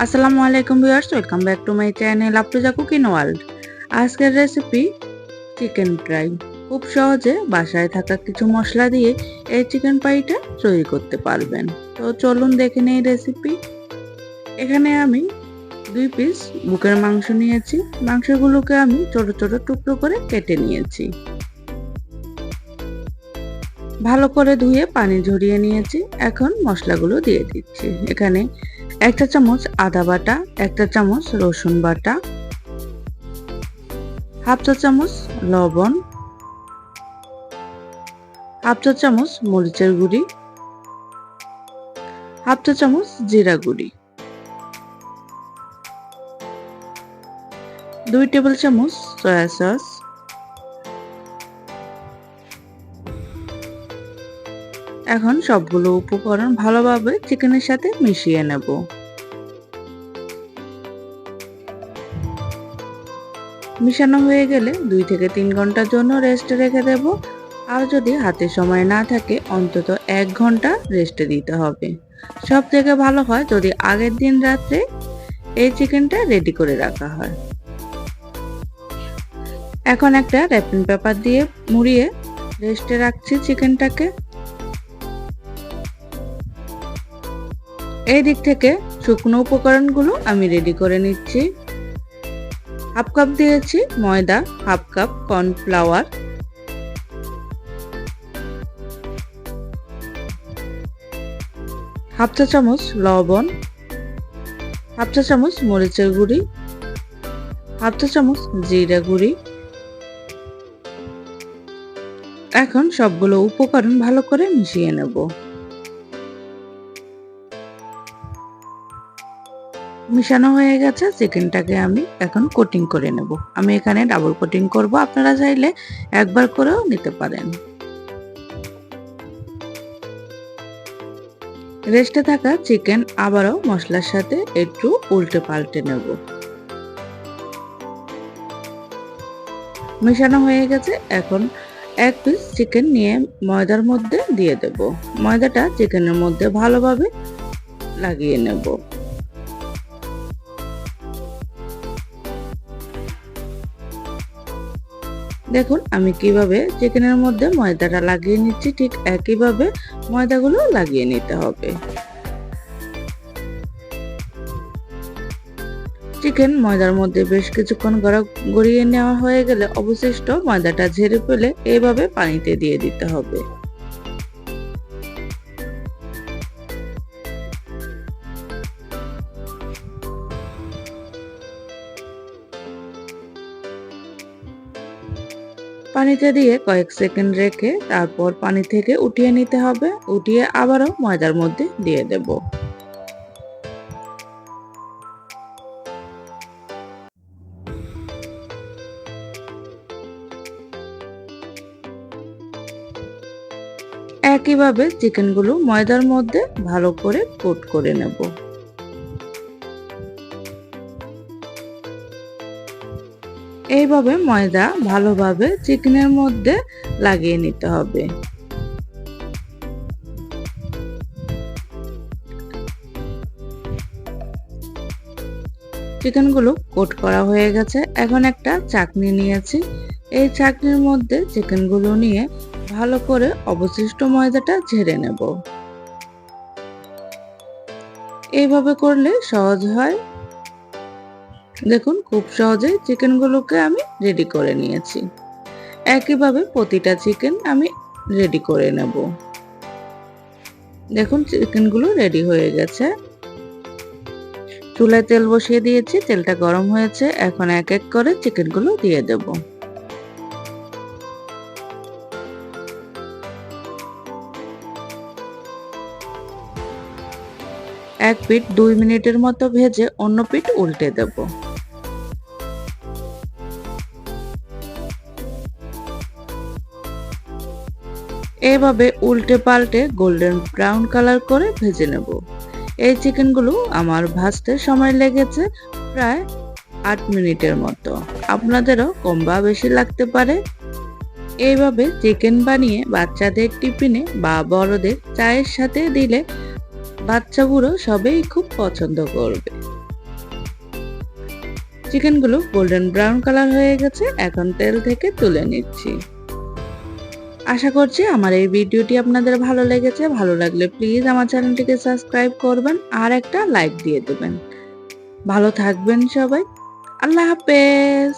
আসসালামু আলাইকুম viewers, welcome back to my channel Afroza cooking world. আজকের রেসিপি চিকেন ফ্রাই। খুব সহজে বাসায় থাকা কিছু মশলা দিয়ে এই চিকেন ফ্রাইটা তৈরি করতে পারবেন। তো চলুন দেখে নেই রেসিপি। এখানে আমি 2 পিস বুকের মাংস নিয়েছি। মাংসগুলোকে আমি ছোট ছোট টুকরো করে কেটে নিয়েছি। ভালো করে ধুয়ে পানি ঝরিয়ে নিয়েছি। এখন মশলাগুলো দিয়ে দিচ্ছি। এখানে 1 চা চামচ আদা বাটা, 1 চা চামচ রসুন বাটা, 1/2 চা চামচ লবণ, 1/2 চা চামচ মরিচের গুঁড়ি, 1/2 চা চামচ জিরা গুঁড়ি, 2 টেবিল চামচ সয়া সস, এখন সবগুলো উপকরণ ভালোভাবে চিকেনের সাথে মিশিয়ে নেব। মিশানো হয়ে গেলে 2 থেকে 3 ঘন্টার জন্য রেস্টে রেখে দেব। আর যদি হাতে সময় না থাকে অন্তত 1 ঘন্টা রেস্টে দিতে হবে। সব থেকে ভালো হয় যদি আগের দিন রাত্রে এই চিকেনটা রেডি করে রাখা হয়। এখন একটা র্যাপিং পেপার দিয়ে মুড়িয়ে রেস্টে রাখছি চিকেনটাকে। এই দিক থেকে শুকনো উপকরণগুলো আমি রেডি করে নিচ্ছি। 1/2 কাপ দিয়েছি ময়দা, 1/2 কাপ কর্নফ্লাওয়ার, 1/2 চা চামচ লবণ, 1/2 চা চামচ মরিচের গুঁড়ি, 1/2 চা চামচ জিরা গুঁড়ি। এখন সবগুলো উপকরণ ভালো করে মিশিয়ে নেব। মিশানো হয়ে গেছে, চিকেনটাকে আমি এখন কোটিং করে নেব। আমি এখানে ডাবল কোটিং করব, আপনারা চাইলে একবার করেও নিতে পারেন। রেস্টে থাকা চিকেন আবারও মশলার সাথে একটু উল্টে পাল্টে নেব। মেশানো হয়ে গেছে, এখন 1 পিস চিকেন নিয়ে ময়দার মধ্যে দিয়ে দেব। ময়দাটা চিকেনের মধ্যে ভালোভাবে লাগিয়ে নেব। দেখুন আমি কিভাবে চিকেনের মধ্যে ময়দাটা লাগিয়ে নিচ্ছি, ঠিক একইভাবে ময়দাগুলো লাগিয়ে নিতে হবে। চিকেন ময়দার মধ্যে বেশ কিছুক্ষণ গড়িয়ে নেওয়া হয়ে গেলে অবশিষ্ট ময়দাটা ঝেড়ে ফেলে এইভাবে পানিতে দিয়ে দিতে হবে। পানিতে দিয়ে কয়েক সেকেন্ড রেখে তারপর পানি থেকে উঠিয়ে নিতে হবে। উঠিয়ে আবারও ময়দার মধ্যে দিয়ে দেব। একইভাবে চিকেনগুলো ময়দার মধ্যে ভালো করে কোট করে নেব। এইভাবে ময়দা ভালোভাবে চিকেনের মধ্যে লাগিয়ে নিতে হবে। চিকেনগুলো কোট করা হয়ে গেছে। এখন একটা চাকনি নিয়েছি। এই চাকনির মধ্যে চিকেনগুলো নিয়ে ভালো করে অবশিষ্ট ময়দাটা ঝেড়ে নেব। এইভাবে করলে সহজ হয়। দেখুন খুব সহজে চিকেনগুলোকে আমি রেডি করে নিয়েছি। একইভাবে প্রতিটা চিকেন আমি রেডি করে নেব। দেখুন চিকেনগুলো রেডি হয়ে গেছে। চুলায় তেল বসিয়ে দিয়েছি, তেলটা গরম হয়েছে। এখন এক এক করে চিকেনগুলো দিয়ে দেব। এক পিঠ 2 মিনিটের মতো ভেজে অন্য পিঠ উল্টে দেব। এইভাবে উল্টে পাল্টে গোল্ডেন ব্রাউন কালার করে ভেজে নেব। এই চিকেনগুলো আমার ভাজতে সময় লেগেছে প্রায় 8 মিনিটের মতো। আপনাদেরও কম বা বেশি লাগতে পারে। এইভাবে চিকেন বানিয়ে বাচ্চাদের টিফিনে বা বড়দের চায়ের সাথে দিলে বাচ্চা বুড়ো সবাই খুব পছন্দ করবে। চিকেনগুলো গোল্ডেন ব্রাউন কালার হয়ে গেছে, এখন তেল থেকে তুলে নিচ্ছি। আশা করছি আমার এই ভিডিওটি আপনাদের ভালো লেগেছে। ভালো লাগলে প্লিজ আমার চ্যানেলটিকে সাবস্ক্রাইব করবেন আর একটা লাইক দিয়ে দেবেন। ভালো থাকবেন সবাই। আল্লাহ হাফেজ।